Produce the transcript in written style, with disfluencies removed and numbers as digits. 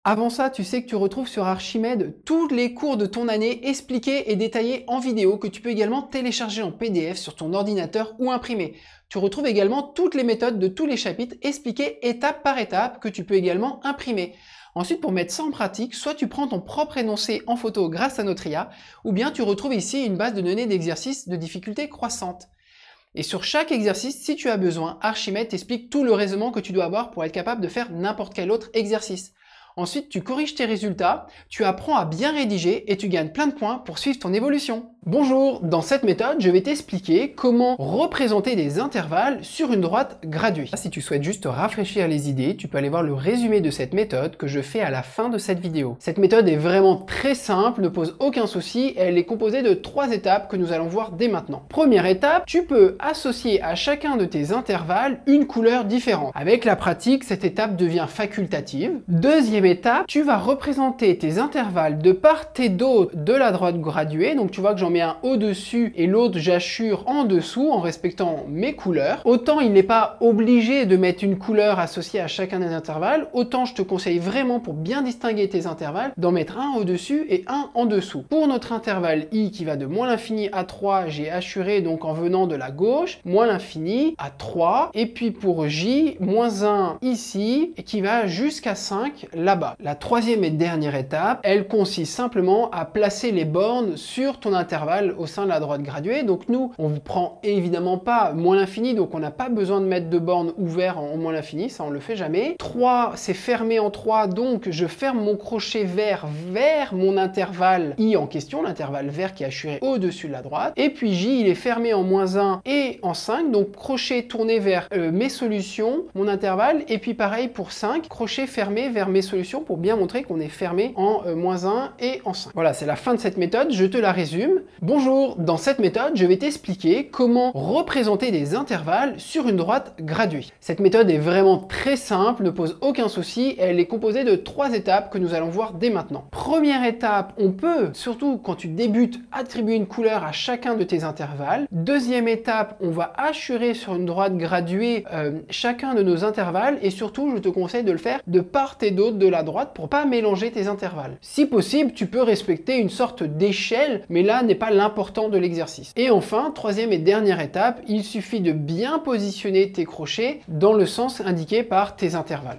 Avant ça, tu sais que tu retrouves sur Archimède tous les cours de ton année expliqués et détaillés en vidéo que tu peux également télécharger en PDF sur ton ordinateur ou imprimer. Tu retrouves également toutes les méthodes de tous les chapitres expliquées étape par étape que tu peux également imprimer. Ensuite, pour mettre ça en pratique, soit tu prends ton propre énoncé en photo grâce à notre IA, ou bien tu retrouves ici une base de données d'exercices de difficulté croissante. Et sur chaque exercice, si tu as besoin, Archimède t'explique tout le raisonnement que tu dois avoir pour être capable de faire n'importe quel autre exercice. Ensuite, tu corriges tes résultats, tu apprends à bien rédiger et tu gagnes plein de points pour suivre ton évolution. Bonjour, dans cette méthode, je vais t'expliquer comment représenter des intervalles sur une droite graduée. Si tu souhaites juste rafraîchir les idées, tu peux aller voir le résumé de cette méthode que je fais à la fin de cette vidéo. Cette méthode est vraiment très simple, ne pose aucun souci et elle est composée de 3 étapes que nous allons voir dès maintenant. Première étape, tu peux associer à chacun de tes intervalles une couleur différente. Avec la pratique, cette étape devient facultative. Deuxième étape, tu vas représenter tes intervalles de part et d'autre de la droite graduée. Donc tu vois que j'en mets un au-dessus et l'autre j'assure en dessous en respectant mes couleurs. Autant il n'est pas obligé de mettre une couleur associée à chacun des intervalles, autant je te conseille vraiment pour bien distinguer tes intervalles d'en mettre un au-dessus et un en dessous. Pour notre intervalle i qui va de moins l'infini à 3, j'ai assuré donc en venant de la gauche, moins l'infini à 3, et puis pour j, moins 1 ici, et qui va jusqu'à 5 là-bas. La troisième et dernière étape, elle consiste simplement à placer les bornes sur ton intervalle au sein de la droite graduée. Donc nous, on ne prend évidemment pas moins l'infini, donc on n'a pas besoin de mettre de bornes ouvertes en moins l'infini, ça on le fait jamais. 3, c'est fermé en 3, donc je ferme mon crochet vert vers mon intervalle i en question, l'intervalle vert qui est assuré au-dessus de la droite. Et puis j, il est fermé en moins 1 et en 5, donc crochet tourné vers mes solutions, mon intervalle, et puis pareil pour 5, crochet fermé vers mes solutions pour bien montrer qu'on est fermé en moins 1 et en 5. Voilà, c'est la fin de cette méthode, je te la résume. Bonjour, dans cette méthode, je vais t'expliquer comment représenter des intervalles sur une droite graduée. Cette méthode est vraiment très simple, ne pose aucun souci, et elle est composée de 3 étapes que nous allons voir dès maintenant. Première étape, on peut, surtout quand tu débutes, attribuer une couleur à chacun de tes intervalles. Deuxième étape, on va assurer sur une droite graduée chacun de nos intervalles, et surtout, je te conseille de le faire de part et d'autre de la droite pour pas mélanger tes intervalles. Si possible, tu peux respecter une sorte d'échelle, mais là n'est pas l'important de l'exercice. Et enfin, troisième et dernière étape, il suffit de bien positionner tes crochets dans le sens indiqué par tes intervalles.